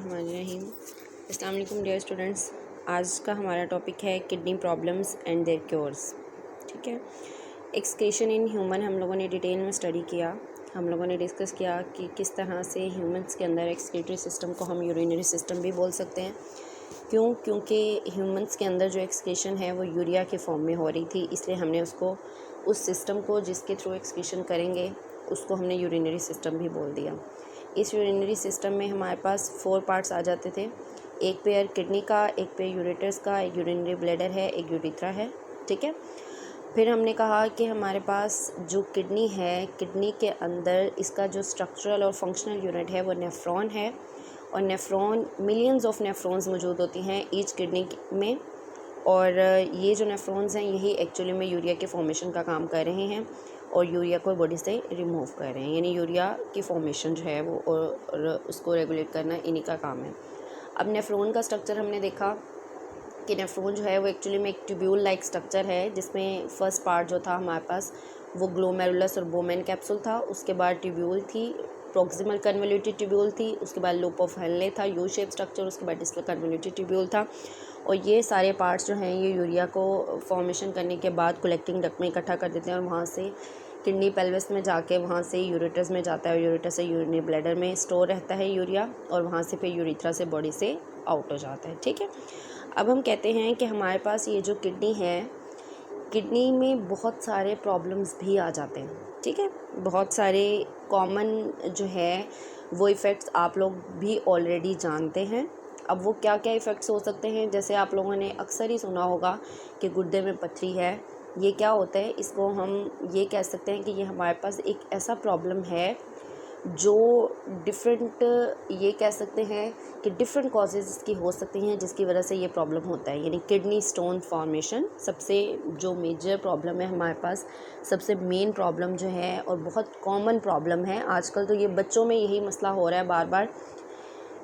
बिस्मिल्लाहिर्रहमानिर्रहीम। अस्सलाम वालेकुम डियर स्टूडेंट्स। आज का हमारा टॉपिक है kidney problems and their cures. ठीक है, एक्सक्रीशन इन ह्यूमन हम लोगों ने डिटेल में स्टडी किया। हम लोगों ने डिस्कस किया कि किस तरह से ह्यूमंस के अंदर एक्सक्रीटरी सिस्टम को हम यूरिनरी सिस्टम भी बोल सकते हैं। क्योंकि ह्यूमंस के अंदर जो एक्सक्रीशन है वो यूरिया के फॉर्म में हो रही थी, इसलिए हमने उसको उस सिस्टम को जिसके थ्रू एक्सक्रीशन करेंगे उसको हमने यूरिनरी सिस्टम भी बोल दिया। इस यूरिनरी सिस्टम में हमारे पास 4 पार्ट्स आ जाते थे। एक पेयर किडनी का, एक पेयर यूरेटर्स का, एक यूरिनरी ब्लैडर है, एक यूरिथ्रा है। ठीक है, फिर हमने कहा कि हमारे पास जो किडनी है, किडनी के अंदर इसका जो स्ट्रक्चरल और फंक्शनल यूनिट है वो नेफ्रॉन है, और नेफ्रॉन मिलियंस ऑफ नेफ्रॉन्स मौजूद होती हैं ईच किडनी में, और ये जो नेफ्रॉन्स हैं यही एक्चुअली में यूरिया के फॉर्मेशन का काम कर रहे हैं और यूरिया को बॉडी से रिमूव कर रहे हैं। यानी यूरिया की फॉर्मेशन जो है वो और उसको रेगुलेट करना इन्हीं का काम है। अब नेफ्रॉन का स्ट्रक्चर हमने देखा कि नेफ्रॉन जो है वो एक्चुअली में एक ट्यूब्यूल लाइक स्ट्रक्चर है, जिसमें फर्स्ट पार्ट जो था हमारे पास वो ग्लोमेरुलस और बोमेन कैप्सूल था। उसके बाद ट्यूब्यूल थी, प्रॉक्सिमल कन्वोल्यूटेड ट्यूब्यूल थी, उसके बाद लूप ऑफ हेनले था, यू शेप स्ट्रक्चर, उसके बाद डिस्टल कन्वोल्यूटेड ट्यूब्यूल था। और ये सारे पार्ट्स जो हैं ये यूरिया को फॉर्मेशन करने के बाद कलेक्टिंग डक्ट में इकट्ठा कर देते हैं और वहाँ से किडनी पेल्विस में जाके वहाँ से यूरेटर्स में जाता है और यूरेटस से यूरिनरी ब्लैडर में स्टोर रहता है यूरिया, और वहाँ से फिर यूरिथ्रा से बॉडी से आउट हो जाता है। ठीक है, अब हम कहते हैं कि हमारे पास ये जो किडनी है, किडनी में बहुत सारे प्रॉब्लम्स भी आ जाते हैं। ठीक है, बहुत सारे कॉमन जो है वो इफ़ेक्ट्स आप लोग भी ऑलरेडी जानते हैं। अब वो क्या क्या इफ़ेक्ट्स हो सकते हैं, जैसे आप लोगों ने अक्सर ही सुना होगा कि गुर्दे में पथरी है। ये क्या होता है, इसको हम ये कह सकते हैं कि ये हमारे पास एक ऐसा प्रॉब्लम है जो डिफरेंट, ये कह सकते हैं कि डिफरेंट कॉजेज़ इसकी हो सकती हैं जिसकी वजह से ये प्रॉब्लम होता है। यानी किडनी स्टोन फॉर्मेशन सबसे जो मेजर प्रॉब्लम है हमारे पास, सबसे मेन प्रॉब्लम जो है और बहुत कॉमन प्रॉब्लम है आजकल, तो ये बच्चों में यही मसला हो रहा है बार बार।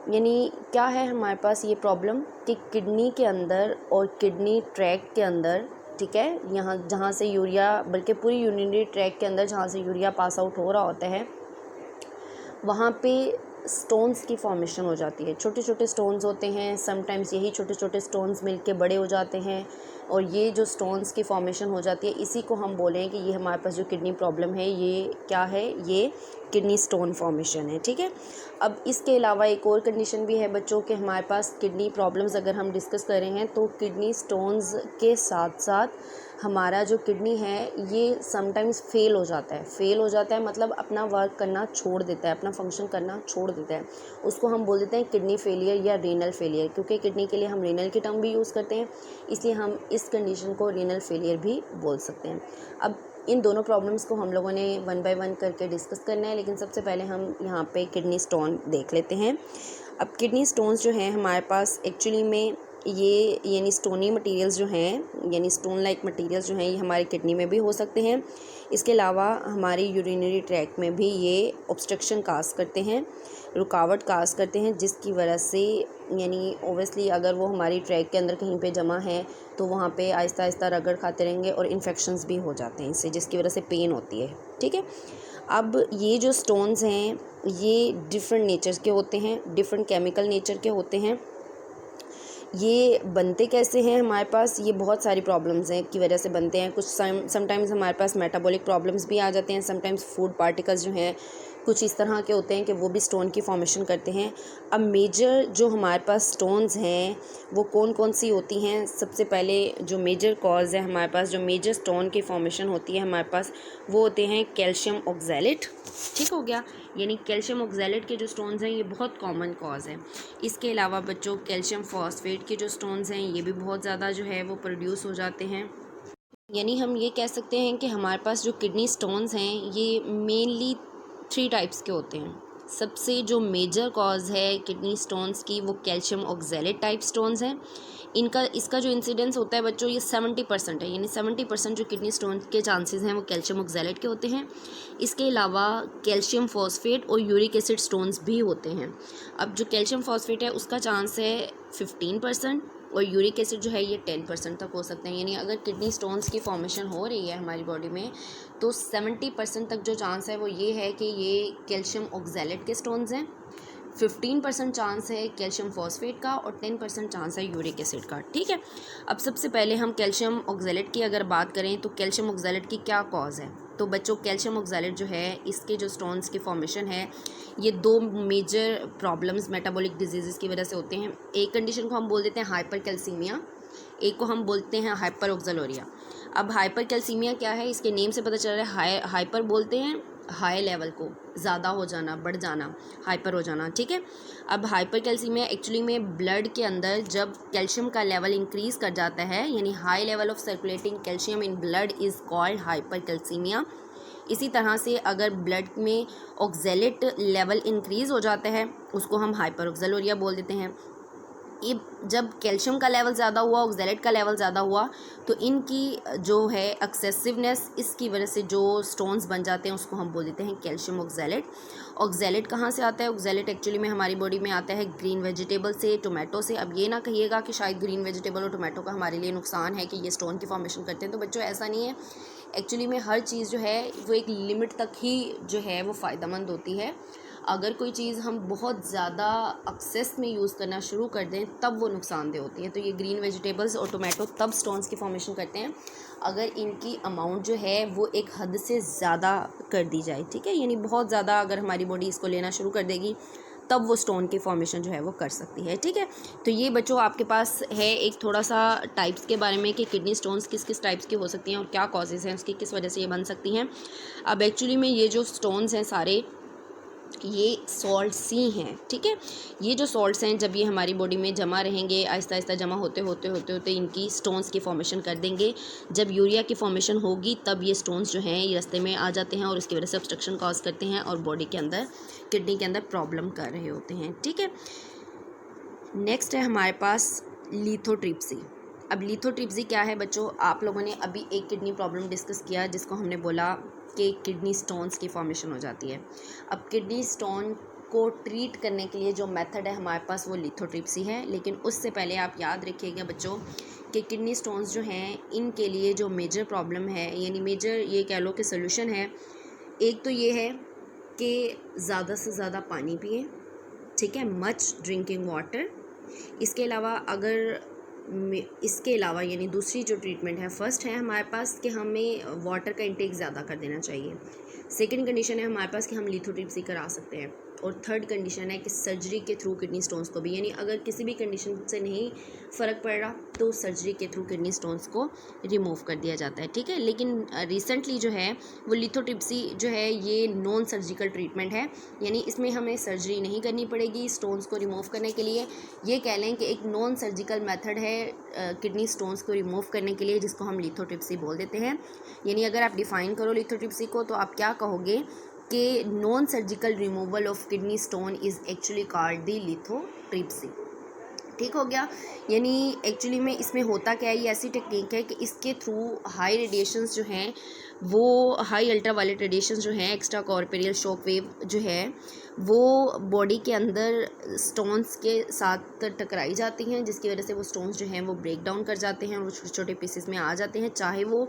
यानी क्या है हमारे पास ये प्रॉब्लम कि किडनी के अंदर और किडनी ट्रैक के अंदर, ठीक है, यहाँ जहाँ से यूरिया, बल्कि पूरी यूरिनरी ट्रैक के अंदर जहाँ से यूरिया पास आउट हो रहा होता है, वहाँ पे स्टोन्स की फॉर्मेशन हो जाती है। छोटे छोटे स्टोन्स होते हैं, समटाइम्स यही छोटे छोटे स्टोन्स मिलके बड़े हो जाते हैं, और ये जो स्टोन्स की फॉर्मेशन हो जाती है इसी को हम बोलें कि ये हमारे पास जो किडनी प्रॉब्लम है ये क्या है, ये किडनी स्टोन फॉर्मेशन है। ठीक है, अब इसके अलावा एक और कंडीशन भी है बच्चों के, हमारे पास किडनी प्रॉब्लम्स अगर हम डिस्कस कर रहे हैं तो किडनी स्टोन्स के साथ साथ हमारा जो किडनी है ये समटाइम्स फेल हो जाता है, मतलब अपना वर्क करना छोड़ देता है, अपना फंक्शन करना छोड़ देता है। उसको हम बोल देते हैं किडनी फेलियर या रीनल फेलियर, क्योंकि किडनी के लिए हम रीनल की टर्म भी यूज़ करते हैं, इसलिए हम इस कंडीशन को रीनल फेलियर भी बोल सकते हैं। अब इन दोनों प्रॉब्लम्स को हम लोगों ने 1 बाय 1 करके डिस्कस करना है, लेकिन सबसे पहले हम यहाँ पे किडनी स्टोन देख लेते हैं। अब किडनी स्टोन्स जो हैं हमारे पास एक्चुअली में ये यानी स्टोनी मटेरियल्स जो हैं, यानी स्टोन लाइक मटेरियल्स जो हैं, ये हमारी किडनी में भी हो सकते हैं। इसके अलावा हमारी यूरिनरी ट्रैक में भी ये ऑब्स्ट्रक्शन काज करते हैं, रुकावट काज करते हैं, जिसकी वजह से यानी ओबियसली अगर वो हमारी ट्रैक के अंदर कहीं पे जमा है तो वहाँ पे आहिस्ता आहिस्ता रगड़ खाते रहेंगे और इन्फेक्शंस भी हो जाते हैं इससे, जिसकी वजह से पेन होती है। ठीक है, अब ये जो स्टोन्स हैं ये डिफरेंट नेचर के होते हैं, डिफरेंट केमिकल नेचर के होते हैं। ये बनते कैसे हैं हमारे पास, ये बहुत सारी प्रॉब्लम्स हैं की वजह से बनते हैं। कुछ समटाइम्स हमारे पास मेटाबॉलिक प्रॉब्लम्स भी आ जाते हैं, समटाइम्स फूड पार्टिकल्स जो हैं कुछ इस तरह के होते हैं कि वो भी स्टोन की फॉर्मेशन करते हैं। अब मेजर जो हमारे पास स्टोन्स हैं वो कौन कौन सी होती हैं, सबसे पहले जो मेजर कॉज है हमारे पास, जो मेजर स्टोन की फॉर्मेशन होती है हमारे पास, वो होते हैं कैल्शियम ऑक्सैलेट। ठीक हो गया, यानी कैल्शियम ऑक्सैलेट के जो स्टोन्स हैं ये बहुत कॉमन कॉज है। इसके अलावा बच्चों कैल्शियम फॉस्फेट के जो स्टोन्स हैं ये भी बहुत ज़्यादा जो है वो प्रोड्यूस हो जाते हैं। यानी हम ये कह सकते हैं कि हमारे पास जो किडनी स्टोन्स हैं ये मेनली 3 टाइप्स के होते हैं। सबसे जो मेजर कॉज है किडनी स्टोन्स की वो कैल्शियम ऑक्सैलेट टाइप स्टोन्स हैं। इसका जो इंसिडेंस होता है बच्चों ये 70% है, यानी 70% जो किडनी स्टोन के चांसेस हैं वो कैल्शियम ऑक्सैलेट के होते हैं। इसके अलावा कैल्शियम फॉस्फेट और यूरिक एसिड स्टोन्स भी होते हैं। अब जो कैल्शियम फॉस्फेट है उसका चांस है 15% और यूरिक एसिड जो है ये 10% तक हो सकते हैं। यानी अगर किडनी स्टोन्स की फॉर्मेशन हो रही है हमारी बॉडी में तो 70% तक जो चांस है वो ये है कि ये कैल्शियम ऑक्सैलेट के स्टोन्स हैं। 15% चांस है कैल्शियम फॉस्फेट का और 10% चांस है यूरिक एसिड का। ठीक है, अब सबसे पहले हम कैल्शियम ऑक्जेलेट की अगर बात करें तो कैल्शियम ऑक्जेलेट की क्या कॉज है। तो बच्चों कैल्शियम ऑक्जेलेट जो है इसके जो स्टोन्स की फॉर्मेशन है ये 2 मेजर प्रॉब्लम्स मेटाबॉलिक डिजीज़ की वजह से होते हैं। एक कंडीशन को हम बोल देते हैं हाइपर कैल्सीमिया, एक को हम बोलते हैं हाइपर ऑक्जेलोरिया। अब हाइपर कैल्सीमिया क्या है, इसके नेम से पता चल रहा है। हाइपर बोलते हैं हाई लेवल को, ज़्यादा हो जाना, बढ़ जाना, हाइपर हो जाना। ठीक है, अब हाइपर कैल्सीमिया एक्चुअली में ब्लड के अंदर जब कैल्शियम का लेवल इंक्रीज़ कर जाता है, यानी high level of circulating calcium in blood is called hyper calcaemia. इसी तरह से अगर ब्लड में ऑक्जेलेट लेवल इंक्रीज़ हो जाता है उसको हम हाइपर ऑक्जेलोरिया बोल देते हैं। ये जब कैल्शियम का लेवल ज़्यादा हुआ, ऑक्जेलेट का लेवल ज़्यादा हुआ, तो इनकी जो है एक्सेसिवनेस, इसकी वजह से जो स्टोन्स बन जाते हैं उसको हम बोल देते हैं कैल्शियम ऑक्जेलेट। ऑक्जेलेट कहाँ से आता है? ऑक्जेलेट एक्चुअली में हमारी बॉडी में आता है ग्रीन वेजिटेबल से, टोमेटो से। अब ये ना कहिएगा कि शायद ग्रीन वेजिटेबल और टोमेटो का हमारे लिए नुकसान है कि ये स्टोन की फॉर्मेशन करते हैं, तो बच्चों ऐसा नहीं है। एक्चुअली में हर चीज़ जो है वो एक लिमिट तक ही जो है वो फ़ायदेमंद होती है। अगर कोई चीज़ हम बहुत ज़्यादा एक्सेस में यूज़ करना शुरू कर दें तब वो नुकसानदेह होती है। तो ये ग्रीन वेजिटेबल्स और टोमेटो तब स्टोन्स की फॉर्मेशन करते हैं अगर इनकी अमाउंट जो है वो एक हद से ज़्यादा कर दी जाए। ठीक है, यानी बहुत ज़्यादा अगर हमारी बॉडी इसको लेना शुरू कर देगी तब वो स्टोन की फॉर्मेशन जो है वो कर सकती है। ठीक है, तो ये बच्चों आपके पास है एक थोड़ा सा टाइप्स के बारे में कि किडनी स्टोन्स किस किस टाइप्स की हो सकती हैं और क्या कॉजेज़ हैं उसकी, किस वजह से ये बन सकती हैं। अब एक्चुअली में ये जो स्टोन्स हैं सारे ये सॉल्ट्स ही हैं। ठीक है, ये जो सॉल्ट्स हैं जब ये हमारी बॉडी में जमा रहेंगे, आहिस्ता आहिस्ता जमा होते होते होते होते इनकी स्टोन्स की फॉर्मेशन कर देंगे। जब यूरिया की फॉर्मेशन होगी तब ये स्टोन्स जो हैं ये रास्ते में आ जाते हैं और इसकी वजह से ऑब्स्ट्रक्शन कॉज करते हैं और बॉडी के अंदर, किडनी के अंदर प्रॉब्लम कर रहे होते हैं। ठीक है, नेक्स्ट है हमारे पास लिथोट्रिप्सी। अब लिथोट्रिप्सी क्या है बच्चों, आप लोगों ने अभी एक किडनी प्रॉब्लम डिस्कस किया जिसको हमने बोला कि किडनी स्टोन्स की फॉर्मेशन हो जाती है। अब किडनी स्टोन को ट्रीट करने के लिए जो मेथड है हमारे पास वो लिथोट्रिप्सी है। लेकिन उससे पहले आप याद रखिएगा बच्चों कि किडनी स्टोन्स जो हैं इनके लिए जो मेजर प्रॉब्लम है, यानी मेजर ये कह लो कि सोल्यूशन है, एक तो ये है कि ज़्यादा से ज़्यादा पानी पिए। ठीक है, मच ड्रिंकिंग वाटर। इसके अलावा यानी दूसरी जो ट्रीटमेंट है, फर्स्ट है हमारे पास कि हमें वाटर का इंटेक ज़्यादा कर देना चाहिए। सेकंड कंडीशन है हमारे पास कि हम लिथोट्रिप्सी करा सकते हैं। और थर्ड कंडीशन है कि सर्जरी के थ्रू किडनी स्टोन्स को भी, यानी अगर किसी भी कंडीशन से नहीं फ़र्क पड़ रहा तो सर्जरी के थ्रू किडनी स्टोन्स को रिमूव कर दिया जाता है। ठीक है, लेकिन रिसेंटली जो है वो लिथोट्रिप्सी जो है ये नॉन सर्जिकल ट्रीटमेंट है, यानी इसमें हमें सर्जरी नहीं करनी पड़ेगी स्टोन्स को रिमूव करने के लिए। ये कह लें कि एक नॉन सर्जिकल मेथड है किडनी स्टोन्स को रिमूव करने के लिए, जिसको हम लिथोट्रिप्सी बोल देते हैं। यानी अगर आप डिफ़ाइन करो लिथोट्रिप्सी को तो आप क्या कहोगे कि non surgical removal of kidney stone is actually called the lithotripsy. ठीक हो गया, यानी एक्चुअली में इसमें होता क्या है, ये ऐसी टेक्निक है कि इसके थ्रू हाई रेडिएशंस जो हैं वो हाई अल्ट्रावायलेट रेडिएशंस जो हैं, एक्स्ट्रा कॉर्पोरियल शॉक वेव जो है वो बॉडी के अंदर स्टोन्स के साथ टकराई जाती हैं, जिसकी वजह से वो स्टोन्स जो हैं वो ब्रेक डाउन कर जाते हैं और वो छोटे छोटे पीसेस में आ जाते हैं। चाहे वो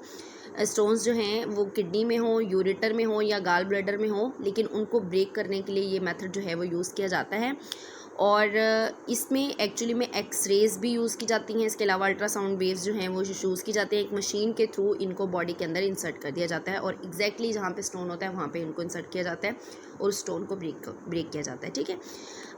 स्टोन्स जो हैं वो किडनी में हो, यूरेटर में हो या गाल ब्लैडर में हो, लेकिन उनको ब्रेक करने के लिए ये मेथड जो है वो यूज़ किया जाता है। और इसमें एक्चुअली में एक्सरेज भी यूज़ की जाती हैं। इसके अलावा अल्ट्रासाउंड वेव्स जो हैं वो यूज़ की जाती हैं। एक मशीन के थ्रू इनको बॉडी के अंदर इंसर्ट कर दिया जाता है और एग्जैक्टली जहाँ पे स्टोन होता है वहाँ पे इनको इंसर्ट किया जाता है और स्टोन को ब्रेक किया जाता है। ठीक है,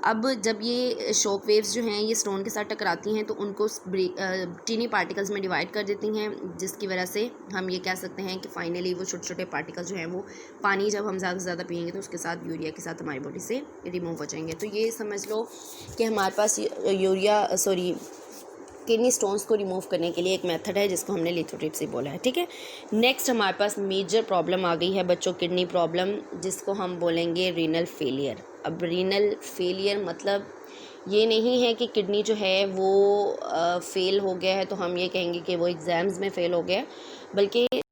अब जब ये शॉक वेव्स जो हैं ये स्टोन के साथ टकराती हैं तो उनको टीनी पार्टिकल्स में डिवाइड कर देती हैं, जिसकी वजह से हम ये कह सकते हैं कि फाइनली वो छोटे छोटे पार्टिकल्स जो हैं वो पानी जब हम ज़्यादा से ज़्यादा पिएंगे तो उसके साथ यूरिया के साथ हमारी बॉडी से रिमूव हो जाएंगे। तो ये समझ लो कि हमारे पास किडनी स्टोन्स को रिमूव करने के लिए एक मेथड है जिसको हमने लिथोट्रिप्सी बोला है। ठीक है, नेक्स्ट हमारे पास मेजर प्रॉब्लम आ गई है बच्चों, किडनी प्रॉब्लम, जिसको हम बोलेंगे रीनल फेलियर। अब रीनल फेलियर मतलब ये नहीं है कि किडनी जो है वो फेल हो गया है तो हम ये कहेंगे कि वो एग्ज़ाम्स में फ़ेल हो गया, बल्कि